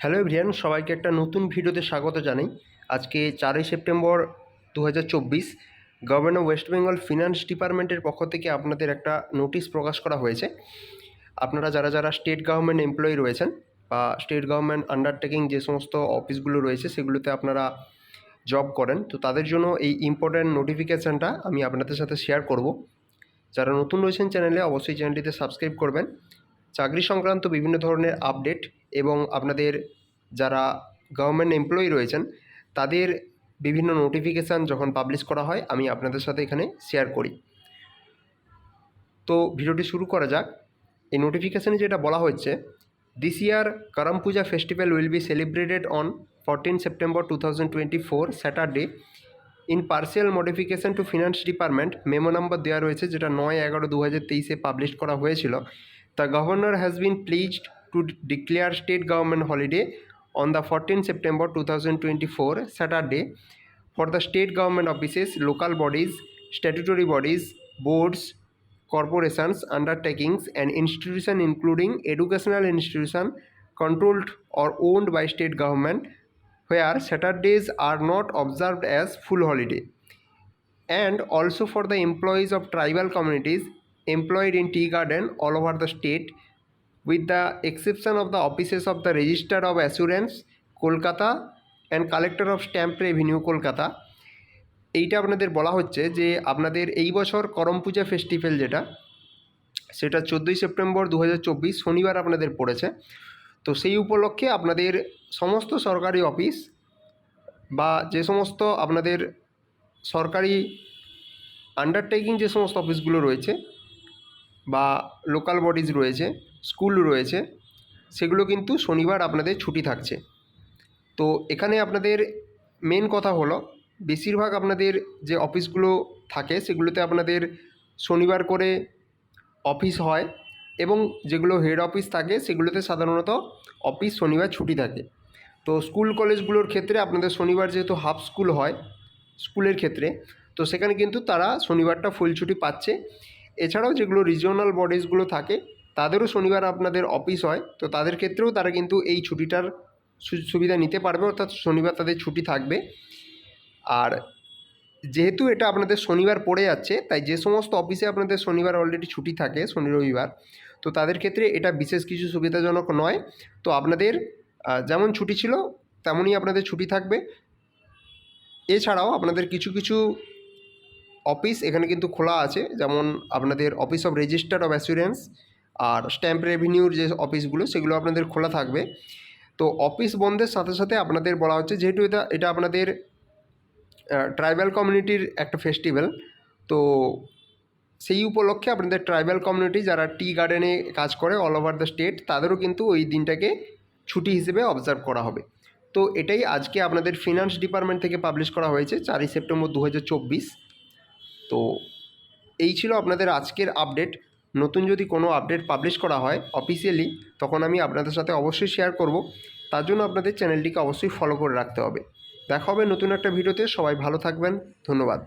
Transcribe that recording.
Hello everyone, সবাইকে একটা নতুন ভিডিওতে স্বাগত জানাই। আজকে 4ই September 2024 governor West Bengal finance ডিপার্টমেন্টের পক্ষ থেকে আপনাদের একটা নোটিশ প্রকাশ করা হয়েছে। আপনারা যারা যারা স্টেট গভর্নমেন্ট এমপ্লয়ি রয়েছেন বা স্টেট গভর্নমেন্ট আন্ডারটেকিং যে সমস্ত অফিসগুলো রয়েছে সেগুলোতে আপনারা জব করেন, তো তাদের জন্য এই ইম্পর্ট্যান্ট নোটিফিকেশানটা আমি আপনাদের সাথে শেয়ার করব। যারা নতুন রয়েছেন চ্যানেলে, অবশ্যই চ্যানেলটিতে সাবস্ক্রাইব করবেন। চাকরি সংক্রান্ত বিভিন্ন ধরনের আপডেট এবং আপনাদের যারা গভর্নমেন্ট এমপ্লয়ি রয়েছেন তাদের বিভিন্ন নোটিফিকেশান যখন পাবলিশ করা হয় আমি আপনাদের সাথে এখানে শেয়ার করি। তো ভিডিওটি শুরু করা যাক। এই নোটিফিকেশানে যেটা বলা হচ্ছে, this year Karam Puja festival will be celebrated on 14 September 2024 Saturday in partial modification to finance department. Memo number দেওয়া রয়েছে, যেটা 9/11/2023 পাবলিশ করা হয়েছিল। The governor has been pleased to declare state government holiday on the 14 September 2024 Saturday for the state government offices, local bodies, statutory bodies, boards, corporations, undertakings and institutions including educational institution controlled or owned by state government where Saturdays are not observed as full holiday, and also for the employees of tribal communities employed in tea garden all over the state with the exception of the offices of the Register of Assurance Kolkata and collector of stamp revenue Kolkata. এইটা আপনাদের বলা হচ্ছে যে আপনাদের এই বছর করম Puja festival সেটা 14ই September 2024 শনিবার আপনাদের পড়েছে। তো সেই উপলক্ষে আপনাদের সমস্ত সরকারি অফিস বা যে সমস্ত আপনাদের সরকারি আন্ডারটেকিং যে সমস্ত অফিসগুলো রয়েছে বা লোকাল বডিজ রয়েছে, স্কুল রয়েছে, সেগুলো কিন্তু শনিবার আপনাদের ছুটি থাকছে। তো এখানে আপনাদের মেন কথা হলো, বেশিরভাগ আপনাদের যে অফিসগুলো থাকে সেগুলোতে আপনাদের শনিবার করে অফিস হয় এবং যেগুলো হেড অফিস থাকে সেগুলোতে সাধারণত অফিস শনিবার ছুটি থাকে। তো স্কুল কলেজগুলোর ক্ষেত্রে আপনাদের শনিবার যেহেতু হাফ স্কুল হয় স্কুলের ক্ষেত্রে, তো সেখানে কিন্তু তারা শনিবারটা ফুল ছুটি পাচ্ছে। এছাড়াও যেগুলো রিজিওনাল বডিজগুলো থাকে তাদেরও শনিবার আপনাদের অফিস হয়, তো তাদের ক্ষেত্রেও তারা কিন্তু এই ছুটিটার সুবিধা নিতে পারবে, অর্থাৎ শনিবার তাদের ছুটি থাকবে। আর যেহেতু এটা আপনাদের শনিবার পড়ে যাচ্ছে, তাই যে সমস্ত অফিসে আপনাদের শনিবার অলরেডি ছুটি থাকে শনি রবিবার, তো তাদের ক্ষেত্রে এটা বিশেষ কিছু সুবিধাজনক নয়। তো আপনাদের যেমন ছুটি ছিল তেমনই আপনাদের ছুটি থাকবে। এছাড়াও আপনাদের কিছু কিছু অফিস এখানে কিন্তু খোলা আছে, যেমন আপনাদের office of register of assurance আর স্ট্যাম্প রেভিনিউর যে অফিসগুলো সেগুলো আপনাদের খোলা থাকবে। তো অফিস বন্ধের সাথে সাথে আপনাদের বলা হচ্ছে, যেহেতু এটা আপনাদের ট্রাইবাল কমিউনিটির একটা ফেস্টিভ্যাল, তো সেই উপলক্ষে আপনাদের ট্রাইবাল কমিউনিটি যারা টি গার্ডেনে কাজ করে অল ওভার দ্য স্টেট তাদেরও কিন্তু ওই দিনটাকে ছুটি হিসেবে অবজার্ভ করা হবে। তো এটাই আজকে আপনাদের ফিনান্স ডিপার্টমেন্ট থেকে পাবলিশ করা হয়েছে 4ই সেপ্টেম্বর 2024। তো এই ছিল আপনাদের আজকের আপডেট। নতুন যদি কোনো আপডেট পাবলিশ করা হয় অফিসিয়ালি, তখন আমি আপনাদের সাথে অবশ্যই শেয়ার করব। তার জন্য আপনাদের চ্যানেলটিকে অবশ্যই ফলো করে রাখতে হবে। দেখা হবে নতুন একটা ভিডিওতে। সবাই ভালো থাকবেন, ধন্যবাদ।